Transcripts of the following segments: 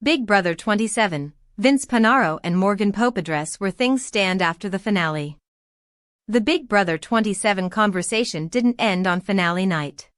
Big Brother 27, Vince Panaro and Morgan Pope address where things stand after the finale. The Big Brother 27 conversation didn't end on finale night.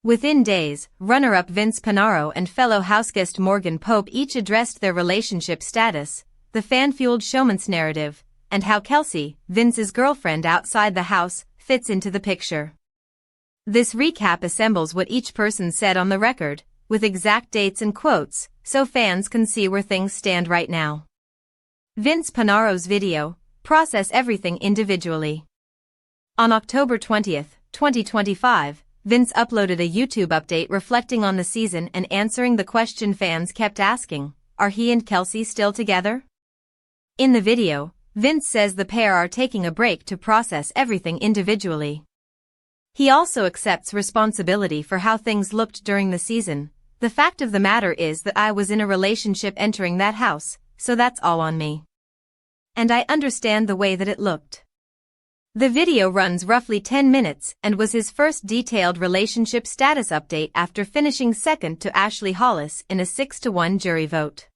Within days, runner-up Vince Panaro and fellow houseguest Morgan Pope each addressed their relationship status, the fan-fueled showman's narrative, and how Kelsey, Vince's girlfriend outside the house, fits into the picture. This recap assembles what each person said on the record, with exact dates and quotes, so fans can see where things stand right now. Vince Panaro's video, Process Everything Individually. On October 20, 2025, Vince uploaded a YouTube update reflecting on the season and answering the question fans kept asking, are he and Kelsey still together? In the video, Vince says the pair are taking a break to process everything individually. He also accepts responsibility for how things looked during the season. The fact of the matter is that I was in a relationship entering that house, so that's all on me. And I understand the way that it looked. The video runs roughly 10 minutes and was his first detailed relationship status update after finishing second to Ashley Hollis in a 6-1 jury vote.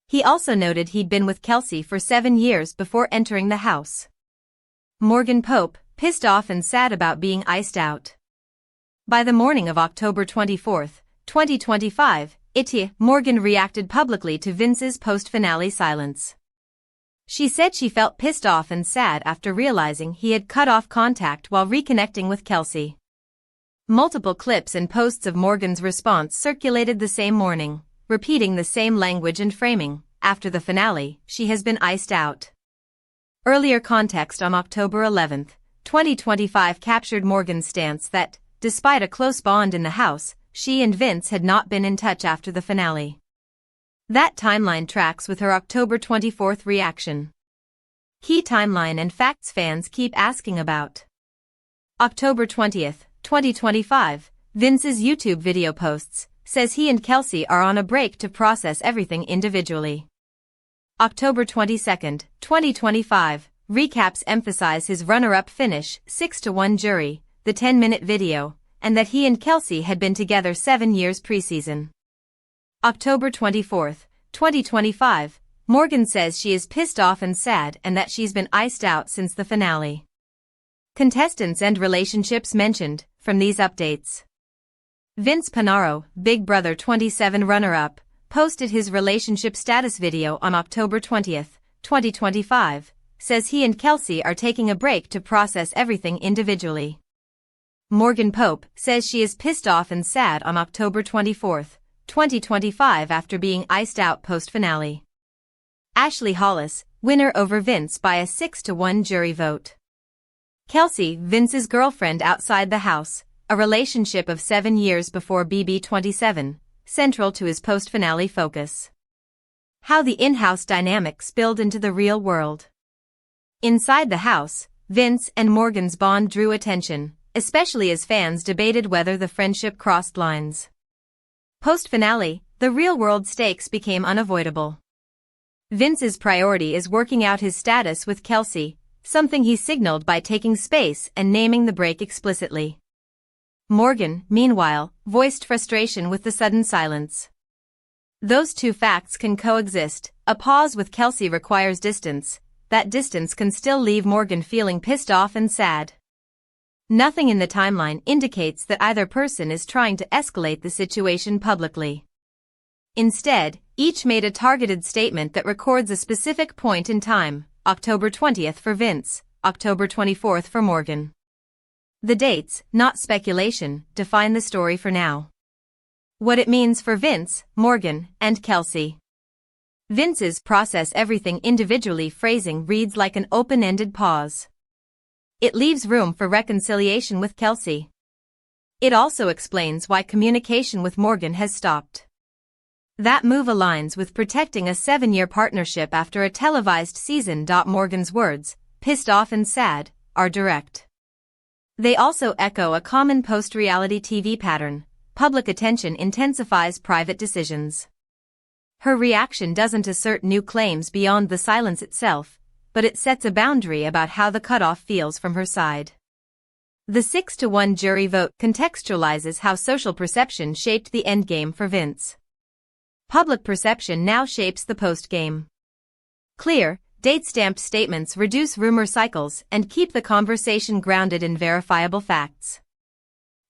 He also noted he'd been with Kelsey for 7 years before entering the house. Morgan Pope, pissed off and sad about being iced out. By the morning of October 24, 2025, Morgan reacted publicly to Vince's post-finale silence. She said she felt pissed off and sad after realizing he had cut off contact while reconnecting with Kelsey. Multiple clips and posts of Morgan's response circulated the same morning, repeating the same language and framing. After the finale, she has been iced out. Earlier context on October 11, 2025 captured Morgan's stance that, despite a close bond in the house, she and Vince had not been in touch after the finale. That timeline tracks with her October 24 reaction. Key timeline and facts fans keep asking about. October 20, 2025, Vince's YouTube video posts, says he and Kelsey are on a break to process everything individually. October 22, 2025, recaps emphasize his runner-up finish, 6-1 jury, the 10-minute video, and that he and Kelsey had been together 7 years preseason. October 24, 2025, Morgan says she is pissed off and sad and that she's been iced out since the finale. Contestants and relationships mentioned, from these updates. Vince Panaro, Big Brother 27 runner-up, posted his relationship status video on October 20, 2025, says he and Kelsey are taking a break to process everything individually. Morgan Pope says she is pissed off and sad on October 24, 2025 after being iced out post-finale. Ashley Hollis, winner over Vince by a 6-1 jury vote. Kelsey, Vince's girlfriend outside the house, a relationship of 7 years before BB27, central to his post-finale focus. How the in-house dynamic spilled into the real world. Inside the house, Vince and Morgan's bond drew attention, especially as fans debated whether the friendship crossed lines. Post-finale, the real-world stakes became unavoidable. Vince's priority is working out his status with Kelsey, something he signaled by taking space and naming the break explicitly. Morgan, meanwhile, voiced frustration with the sudden silence. Those two facts can coexist. A pause with Kelsey requires distance. That distance can still leave Morgan feeling pissed off and sad. Nothing in the timeline indicates that either person is trying to escalate the situation publicly. Instead, each made a targeted statement that records a specific point in time, October 20 for Vince, October 24 for Morgan. The dates, not speculation, define the story for now. What it means for Vince, Morgan, and Kelsey. Vince's process everything individually phrasing reads like an open-ended pause. It leaves room for reconciliation with Kelsey. It also explains why communication with Morgan has stopped. That move aligns with protecting a 7-year partnership after a televised season. Morgan's words, pissed off and sad, are direct. They also echo a common post-reality TV pattern. Public attention intensifies private decisions. Her reaction doesn't assert new claims beyond the silence itself, but it sets a boundary about how the cutoff feels from her side. The 6-1 jury vote contextualizes how social perception shaped the endgame for Vince. public perception now shapes the post-game. Clear, date-stamped statements reduce rumor cycles and keep the conversation grounded in verifiable facts.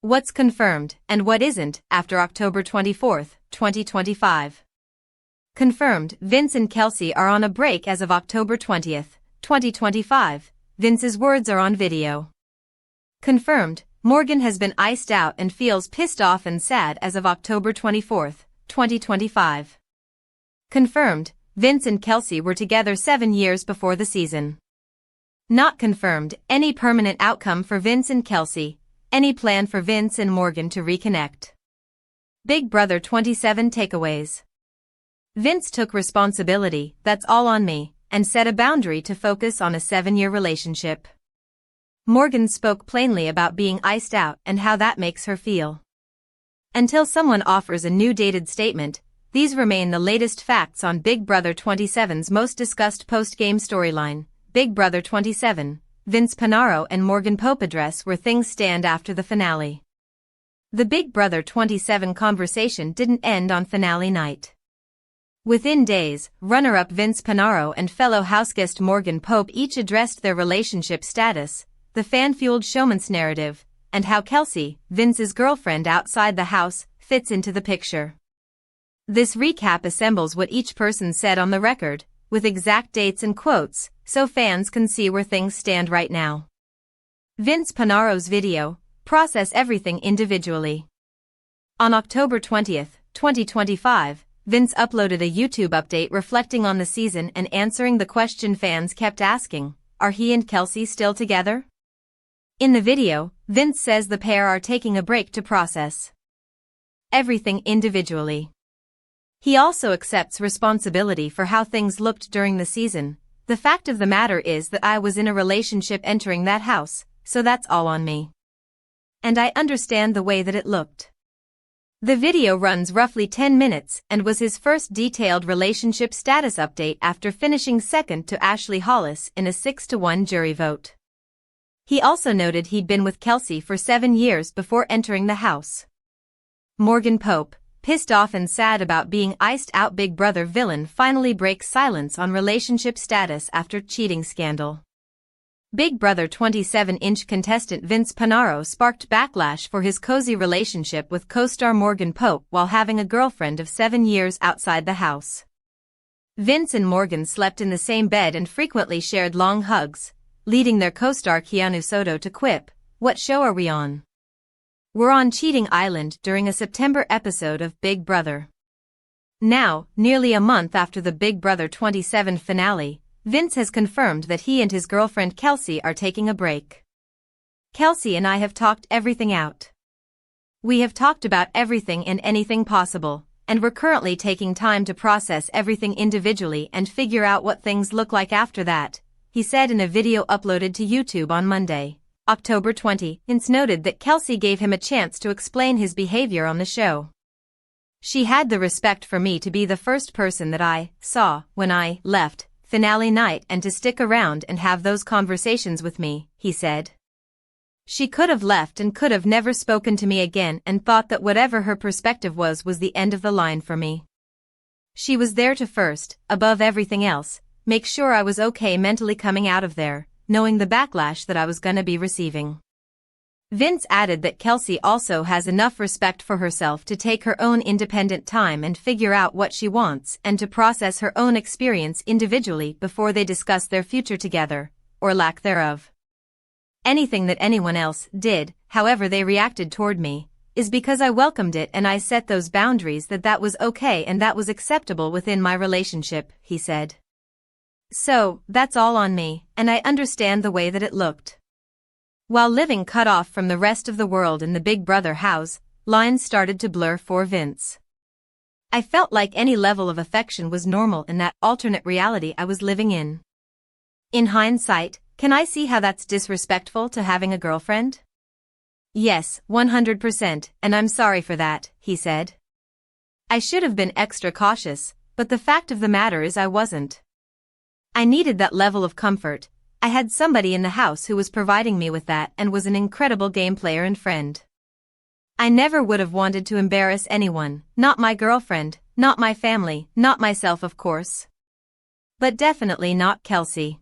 What's confirmed and what isn't after October 24, 2025. Confirmed, Vince and Kelsey are on a break as of October 20, 2025. Vince's words are on video. Confirmed, Morgan has been iced out and feels pissed off and sad as of October 24, 2025. Confirmed, Vince and Kelsey were together 7 years before the season. Not confirmed, any permanent outcome for Vince and Kelsey, any plan for Vince and Morgan to reconnect. Big Brother 27 takeaways. Vince took responsibility, that's all on me, and set a boundary to focus on a 7-year relationship. Morgan spoke plainly about being iced out and how that makes her feel. Until someone offers a new dated statement, these remain the latest facts on Big Brother 27's most discussed post-game storyline, Big Brother 27, Vince Panaro and Morgan Pope address where things stand after the finale. The Big Brother 27 conversation didn't end on finale night. Within days, runner-up Vince Panaro and fellow houseguest Morgan Pope each addressed their relationship status, the fan-fueled showman's narrative, and how Kelsey, Vince's girlfriend outside the house, fits into the picture. This recap assembles what each person said on the record, with exact dates and quotes, so fans can see where things stand right now. Vince Panaro's video, process everything individually. On October 20, 2025, Vince uploaded a YouTube update reflecting on the season and answering the question fans kept asking, are he and Kelsey still together? In the video, Vince says the pair are taking a break to process everything individually. He also accepts responsibility for how things looked during the season. The fact of the matter is that I was in a relationship entering that house, so that's all on me. And I understand the way that it looked. The video runs roughly 10 minutes and was his first detailed relationship status update after finishing second to Ashley Hollis in a 6-1 jury vote. He also noted he'd been with Kelsey for 7 years before entering the house. Morgan Pope, pissed off and sad about being iced out Big Brother villain finally breaks silence on relationship status after cheating scandal. Big Brother 27-inch contestant Vince Panaro sparked backlash for his cozy relationship with co-star Morgan Pope while having a girlfriend of 7 years outside the house. Vince and Morgan slept in the same bed and frequently shared long hugs, leading their co-star Keanu Soto to quip, "What show are we on? We're on Cheating Island" during a September episode of Big Brother. Now, nearly a month after the Big Brother 27 finale, Vince has confirmed that he and his girlfriend Kelsey are taking a break. "Kelsey and I have talked everything out. We have talked about everything and anything possible, and we're currently taking time to process everything individually and figure out what things look like after that," he said in a video uploaded to YouTube on Monday, October 20. Vince noted that Kelsey gave him a chance to explain his behavior on the show. "She had the respect for me to be the first person that I saw when I left finale night and to stick around and have those conversations with me," he said. "She could have left and could have never spoken to me again and thought that whatever her perspective was the end of the line for me. She was there to first, above everything else, make sure I was okay mentally coming out of there, knowing the backlash that I was gonna be receiving." Vince added that Kelsey also has enough respect for herself to take her own independent time and figure out what she wants and to process her own experience individually before they discuss their future together, or lack thereof. "Anything that anyone else did, however they reacted toward me, is because I welcomed it and I set those boundaries that was okay and that was acceptable within my relationship," he said. "So, that's all on me, and I understand the way that it looked." While living cut off from the rest of the world in the Big Brother house, lines started to blur for Vince. "I felt like any level of affection was normal in that alternate reality I was living in. In hindsight, can I see how that's disrespectful to having a girlfriend? Yes, 100%, and I'm sorry for that," he said. "I should have been extra cautious, but the fact of the matter is I wasn't. I needed that level of comfort. I had somebody in the house who was providing me with that and was an incredible game player and friend. I never would have wanted to embarrass anyone, not my girlfriend, Not my family, not myself of course. But definitely not Kelsey.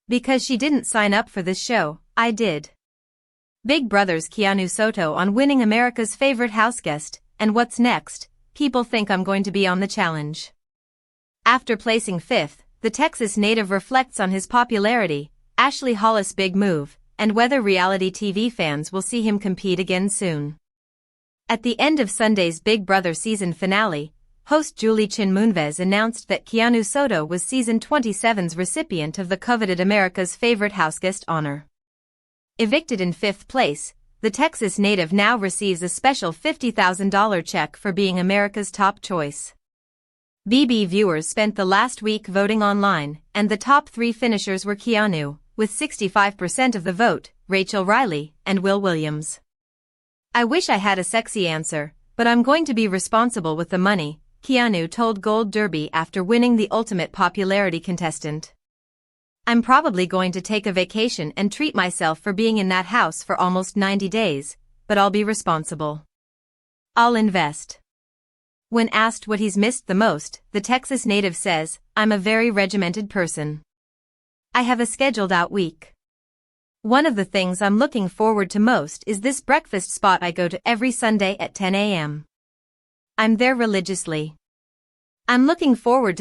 Because she didn't sign up for this show, I did. Big Brother's Keanu Soto on winning America's favorite houseguest, and what's next? People think I'm going to be on the challenge. After placing 5th, the Texas native reflects on his popularity, Ashley Hollis' big move, and whether reality TV fans will see him compete again soon. At the end of Sunday's Big Brother season finale, host Julie Chin Moonves announced that Keanu Soto was season 27's recipient of the coveted America's Favorite Houseguest honor. Evicted in 5th place, the Texas native now receives a special $50,000 check for being America's top choice. BB viewers spent the last week voting online, and the top 3 finishers were Keanu, with 65% of the vote, Rachel Riley, and Will Williams. I wish I had a sexy answer, but I'm going to be responsible with the money, Keanu told Gold Derby after winning the ultimate popularity contestant. I'm probably going to take a vacation and treat myself for being in that house for almost 90 days, but I'll be responsible. I'll invest. When asked what he's missed the most, the Texas native says, I'm a very regimented person. I have a scheduled out week. One of the things I'm looking forward to most is this breakfast spot I go to every Sunday at 10 a.m. I'm there religiously. I'm looking forward to